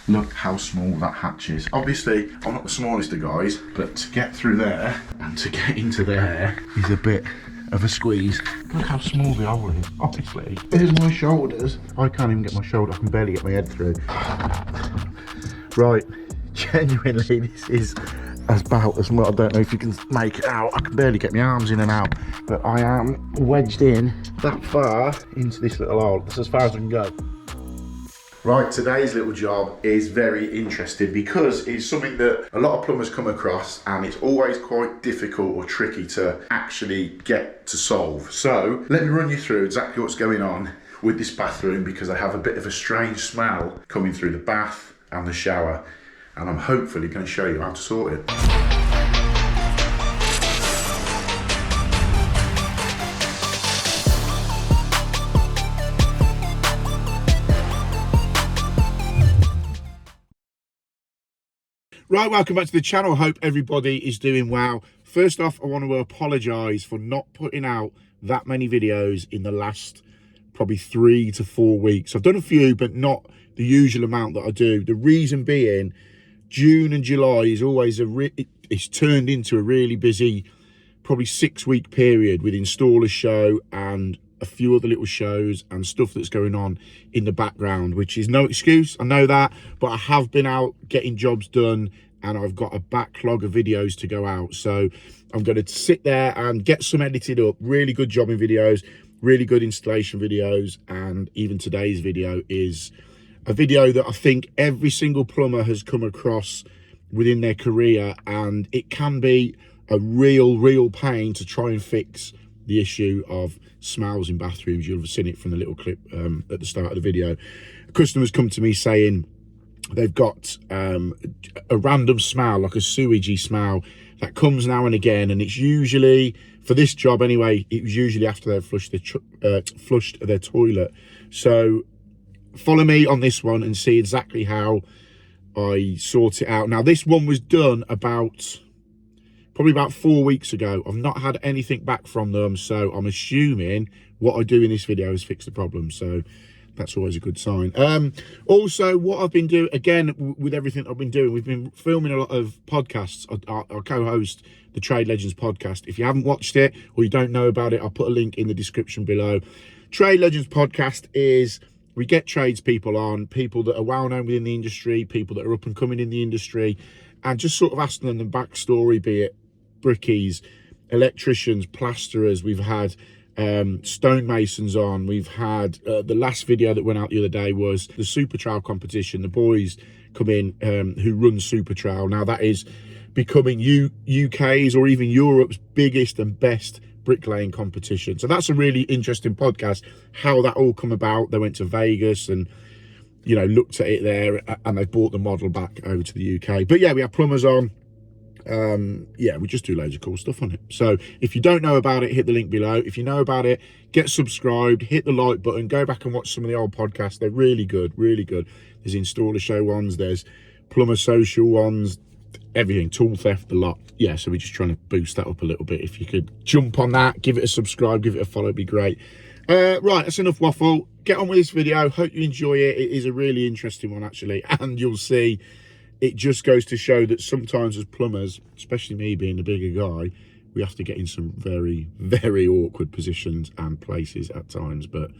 Look how small that hatch is. Obviously, I'm not the smallest of guys, but to get through there and to get into there is a bit of a squeeze. Look how small the hole is, honestly. There's my shoulders. I can't even get my shoulder, I can barely get my head through. Right, genuinely, this is about as much. I don't know if you can make it out. I can barely get my arms in and out, but I am wedged in that far into this little hole. That's as far as I can go. Right, today's little job is very interesting because it's something that a lot of plumbers come across and it's always quite difficult or tricky to actually get to solve. So let me run you through exactly what's going on with this bathroom, because I have a bit of a strange smell coming through the bath and the shower, and I'm hopefully going to show you how to sort it. Right, welcome back to the channel. Hope everybody is doing well. First off, I want to apologise for not putting out that many videos in the last probably 3 to 4 weeks. I've done a few, but not the usual amount that I do. The reason being, June and July is always it's turned into a really busy, probably 6-week period with installer show and a few other little shows and stuff that's going on in the background, which is no excuse, I know that, but I have been out getting jobs done and I've got a backlog of videos to go out. So I'm going to sit there and get some edited up, really good jobbing videos, really good installation videos, and even today's video is a video that I think every single plumber has come across within their career, and it can be a real pain to try and fix the issue of smells in bathrooms. You'll have seen it from the little clip at the start of the video. Customers come to me saying they've got a random smell, like a sewagey smell, that comes now and again, and it's usually, for this job anyway, it was usually after they've flushed their toilet. So follow me on this one and see exactly how I sort it out. Now, this one was done probably about 4 weeks ago. I've not had anything back from them, so I'm assuming what I do in this video is fix the problem. So that's always a good sign. Also, what I've been doing, again, with everything I've been doing, we've been filming a lot of podcasts. I co-host the Trade Legends podcast. If you haven't watched it or you don't know about it, I'll put a link in the description below. Trade Legends podcast is, we get tradespeople on, people that are well known within the industry, people that are up and coming in the industry, and just sort of asking them the backstory, be it brickies, electricians, plasterers. We've had stonemasons on. We've had the last video that went out the other day was the Super Trail competition. The boys come in who run Super Trail. Now that is becoming UK's or even Europe's biggest and best bricklaying competition. So that's a really interesting podcast, how that all come about. They went to Vegas and, you know, looked at it there, and they brought the model back over to the UK. But yeah, we have plumbers on. Yeah, we just do loads of cool stuff on it. So if you don't know about it, hit the link below. If you know about it, get subscribed, hit the like button, go back and watch some of the old podcasts. They're really good, really good. There's installer show ones, there's plumber social ones, everything, tool theft, a lot. Yeah, so we're just trying to boost that up a little bit. If you could jump on that, give it a subscribe, give it a follow, it'd be great. Right, that's enough waffle. Get on with this video. Hope you enjoy it. It is a really interesting one, actually, and you'll see it just goes to show that sometimes as plumbers, especially me being the bigger guy, we have to get in some very awkward positions and places at times. But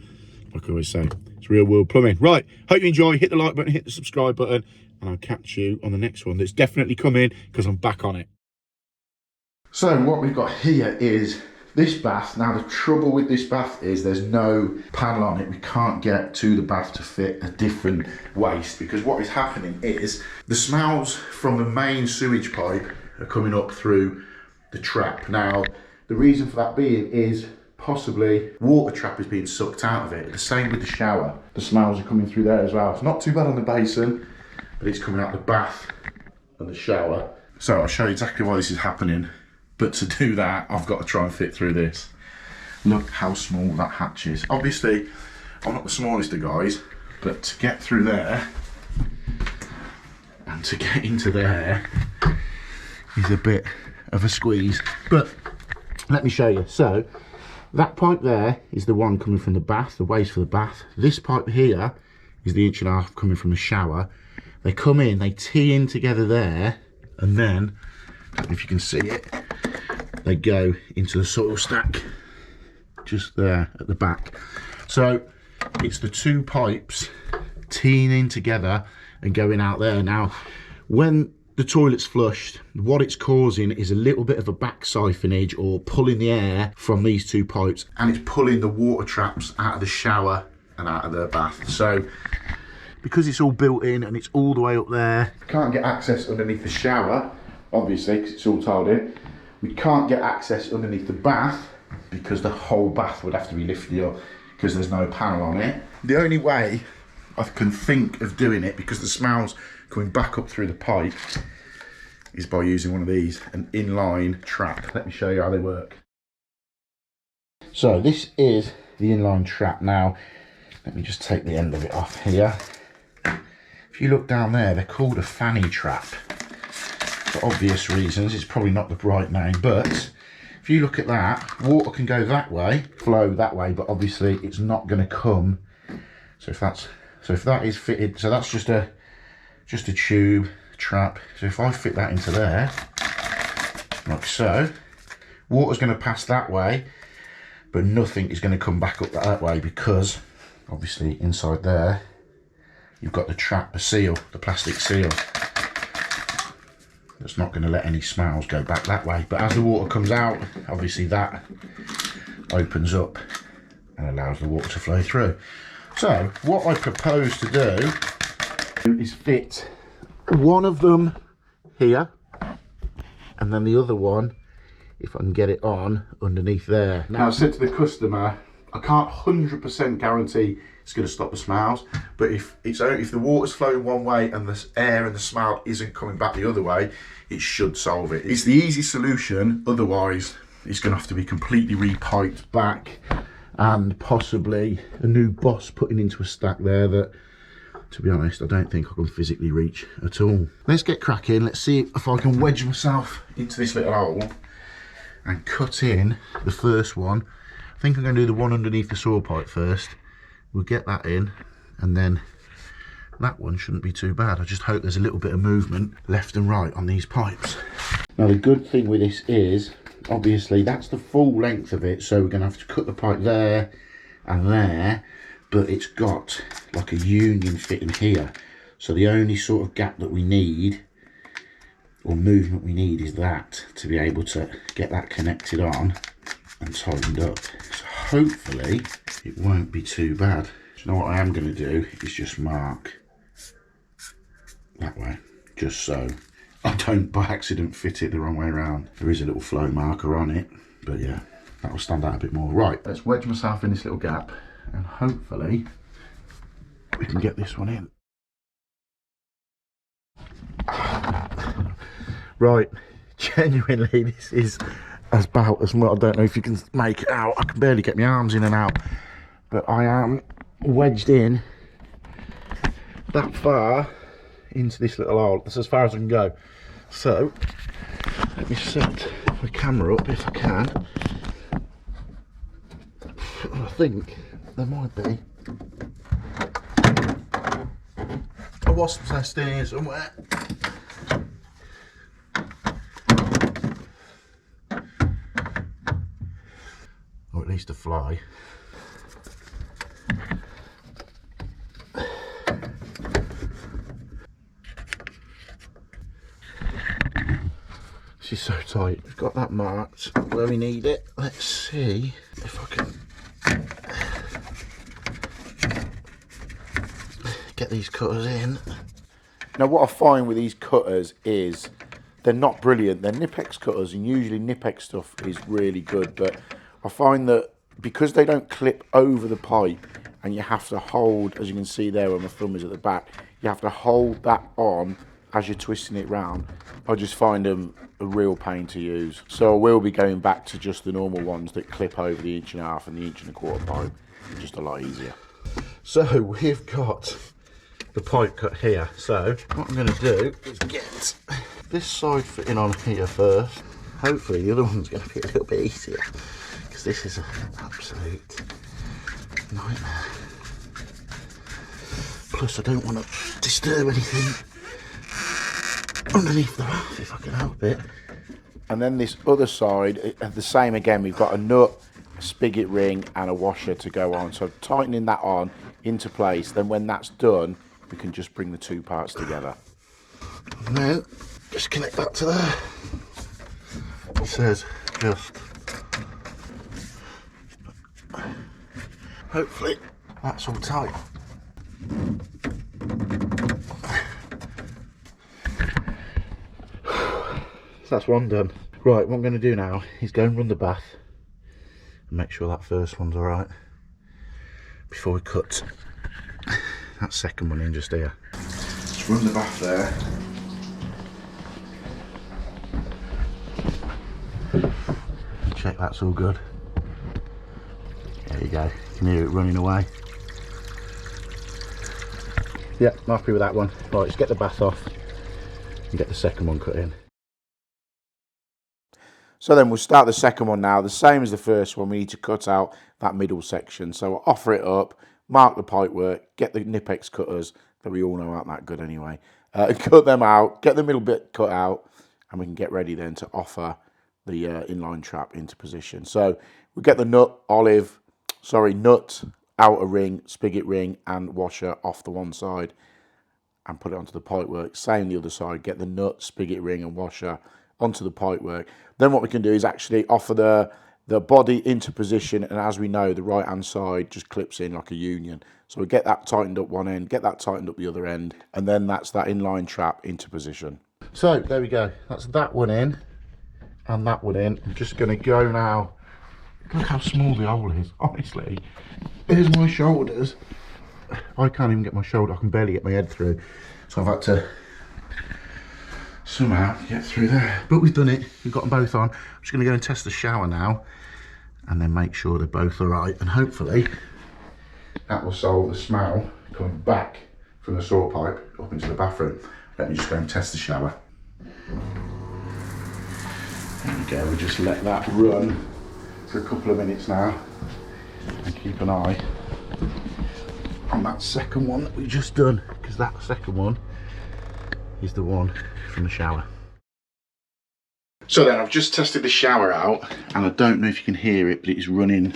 like I always say, it's real world plumbing. Right, hope you enjoy. Hit the like button, hit the subscribe button, and I'll catch you on the next one that's definitely coming, because I'm back on it. So what we've got here is this bath. Now the trouble with this bath is there's no panel on it. We can't get to the bath to fit a different waste, because what is happening is the smells from the main sewage pipe are coming up through the trap. Now the reason for that being is possibly water trap is being sucked out of it. The same with the shower. The smells are coming through there as well. It's not too bad on the basin, but it's coming out the bath and the shower. So I'll show you exactly why this is happening. But to do that, I've got to try and fit through this. Look how small that hatch is. Obviously, I'm not the smallest of guys, but to get through there and to get into there is a bit of a squeeze. But let me show you. So that pipe there is the one coming from the bath, the waste for the bath. This pipe here is the 1.5 inch coming from the shower. They come in, they tee in together there, and then, if you can see it, they go into the soil stack just there at the back. So it's the two pipes teeing in together and going out there. Now, when the toilet's flushed, what it's causing is a little bit of a back siphonage, or pulling the air from these two pipes, and it's pulling the water traps out of the shower and out of the bath. So because it's all built in and it's all the way up there, can't get access underneath the shower, obviously, because it's all tiled in. We can't get access underneath the bath because the whole bath would have to be lifted up because there's no panel on it. The only way I can think of doing it, because the smell's coming back up through the pipe, is by using one of these, an inline trap. Let me show you how they work. So this is the inline trap. Now, let me just take the end of it off here. If you look down there, they're called a fanny trap. For obvious reasons, it's probably not the right name, but if you look at that, water can go that way, flow that way, but obviously it's not going to come. So if that is fitted, so that's just a tube trap. So if I fit that into there, like so, water's going to pass that way, but nothing is going to come back up that way, because obviously inside there you've got the trap, the seal, the plastic seal. That's not going to let any smells go back that way. But as the water comes out, obviously that opens up and allows the water to flow through. So what I propose to do is fit one of them here, and then the other one, if I can get it on, underneath there. Now, I said to the customer, I can't 100% guarantee it's going to stop the smells, but if the water's flowing one way and the air and the smell isn't coming back the other way, it should solve it. It's the easy solution. Otherwise, it's going to have to be completely repiped back, and possibly a new boss putting into a stack there that, to be honest, I don't think I can physically reach at all. Let's get cracking. Let's see if I can wedge myself into this little hole and cut in the first one. I think I'm going to do the one underneath the saw pipe first. We'll get that in, and then that one shouldn't be too bad. I just hope there's a little bit of movement left and right on these pipes. Now, the good thing with this is, obviously, that's the full length of it, so we're going to have to cut the pipe there and there, but it's got like a union fitting here. So the only sort of gap that we need, or movement we need, is that, to be able to get that connected on and tightened up. So hopefully it won't be too bad. So now what I am going to do is just mark that way, just so I don't by accident fit it the wrong way around. There is a little flow marker on it, but yeah, that will stand out a bit more. Right, let's wedge myself in this little gap, and hopefully we can get this one in. Right, genuinely, this is about as much. I don't know if you can make it out. I can barely get my arms in and out, but I am wedged in that far into this little hole. That's as far as I can go. So let me set the camera up if I can. I think there might be a wasp nest in here somewhere. Or at least a fly. This is so tight. We've got that marked where we need it. Let's see if I can get these cutters in. Now, what I find with these cutters is they're not brilliant. They're Nipex cutters, and usually Nipex stuff is really good, but I find that because they don't clip over the pipe, and you have to hold, as you can see there where my thumb is at the back, you have to hold that on as you're twisting it round. I just find them a real pain to use. So I will be going back to just the normal ones that clip over the 1.5 inch and the 1.25 inch pipe. Just a lot easier. So we've got the pipe cut here. So what I'm going to do is get this side fitting on here first. Hopefully the other one's going to be a little bit easier, because this is an absolute nightmare. Plus I don't want to disturb anything underneath the bath if I can help it. And then this other side, the same again, we've got a nut, a spigot ring and a washer to go on. So tightening that on into place, then when that's done, we can just bring the two parts together. And then just connect that to there. It says just, hopefully that's all tight. So that's one done. Right, what I'm going to do now is go and run the bath and make sure that first one's alright before we cut that second one in just here. Just run the bath there. Check that's all good. There you go, you can hear it running away. Yeah, I'm happy with that one. Right, let's get the bath off and get the second one cut in. So then we'll start the second one now. The same as the first one, we need to cut out that middle section. So we'll offer it up, mark the pipework, get the Nipex cutters that we all know aren't that good anyway. Cut them out, get the middle bit cut out, and we can get ready then to offer the inline trap into position. So we get the nut, outer ring, spigot ring, and washer off the one side and put it onto the pipework. Same the other side, get the nut, spigot ring, and washer onto the pipework. Then what we can do is actually offer the body into position, and as we know, the right hand side just clips in like a union. So we get that tightened up one end, get that tightened up the other end, and then that's that inline trap into position. So there we go, that's that one in and that one in. I'm just going to go now. Look how small the hole is, honestly. Here's my shoulders. I can't even get my shoulder, I can barely get my head through. So I've had to somehow get through there. But we've done it, we've got them both on. I'm just going to go and test the shower now and then make sure they're both alright, and hopefully that will solve the smell coming back from the saw pipe up into the bathroom. Let me just go and test the shower. There we go, we just let that run for a couple of minutes now and keep an eye on that second one that we've just done, because that second one is the one from the shower. So then I've just tested the shower out, and I don't know if you can hear it, but it is running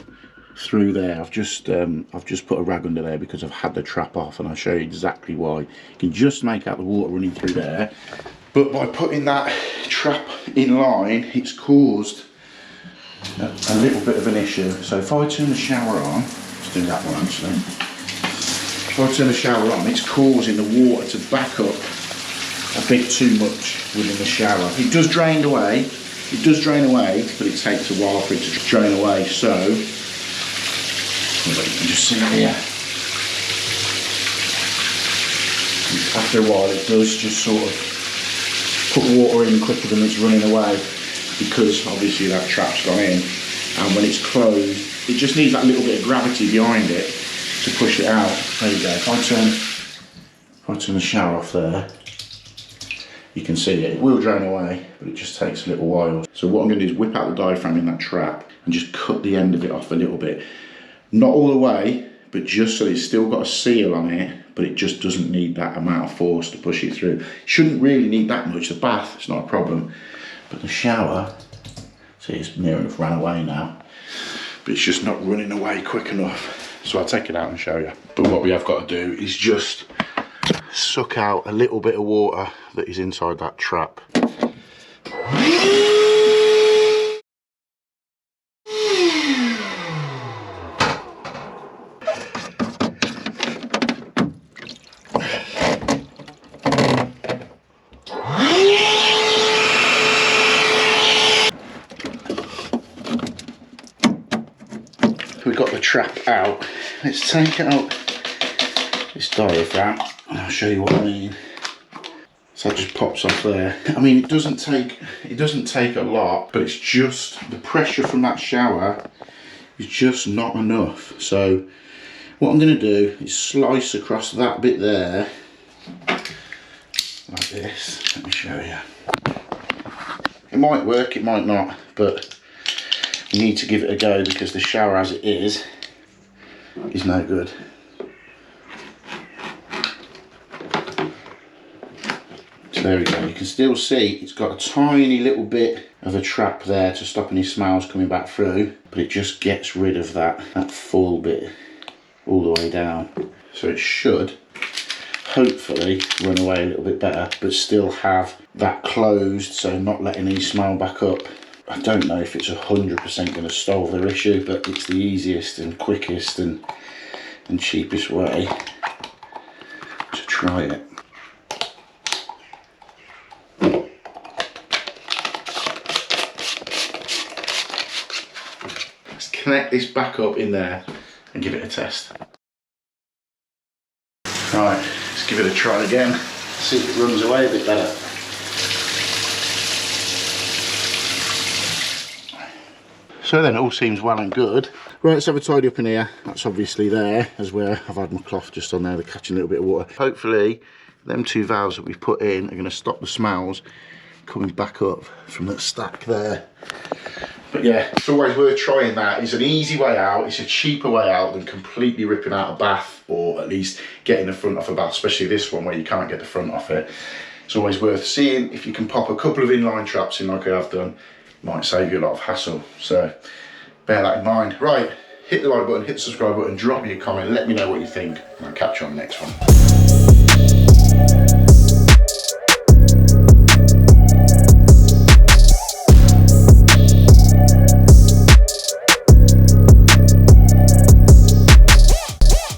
through there. I've just put a rag under there because I've had the trap off, and I'll show you exactly why. You can just make out the water running through there, but by putting that trap in line, it's caused a little bit of an issue. So if I turn the shower on, let's do that one actually. If I turn the shower on, it's causing the water to back up a bit too much within the shower. It does drain away, but it takes a while for it to drain away. So, you can just see it here. After a while, it does just sort of put water in quicker than it's running away, because obviously that trap's gone in, and when it's closed, it just needs that little bit of gravity behind it to push it out. There you go. If I turn the shower off there, you can see it will drain away, but it just takes a little while. So what I'm going to do is whip out the diaphragm in that trap and just cut the end of it off a little bit. Not all the way, but just so it's still got a seal on it, but it just doesn't need that amount of force to push it through. Shouldn't really need that much. The bath, it's not a problem. But the shower, see, it's near enough ran away now, but it's just not running away quick enough. So I'll take it out and show you. But what we have got to do is just suck out a little bit of water that is inside that trap. We've got the trap out. Let's take out this diaphragm and I'll show you what I mean. So that just pops off there. I mean, it doesn't take a lot, but it's just the pressure from that shower is just not enough. So what I'm going to do is slice across that bit there like this. Let me show you. It might work, it might not, but you need to give it a go because the shower as it is no good. There we go, you can still see it's got a tiny little bit of a trap there to stop any smells coming back through, but it just gets rid of that full bit all the way down. So it should hopefully run away a little bit better, but still have that closed, so not letting any smell back up. I don't know if it's 100% going to solve their issue, but it's the easiest and quickest and cheapest way to try it. Let's connect this back up in there and give it a test. Right, let's give it a try again, see if it runs away a bit better. So then it all seems well and good. Right, let's have a tidy up in here. That's obviously there, as where I've had my cloth just on there, they're catching a little bit of water. Hopefully, them 2 valves that we've put in are going to stop the smells coming back up from that stack there. But yeah, it's always worth trying that. It's an easy way out, it's a cheaper way out than completely ripping out a bath, or at least getting the front off a bath, especially this one where you can't get the front off it. It's always worth seeing. If you can pop a couple of inline traps in like I have done, might save you a lot of hassle, so bear that in mind. Right, hit the like button, hit the subscribe button, drop me a comment, let me know what you think, and I'll catch you on the next one.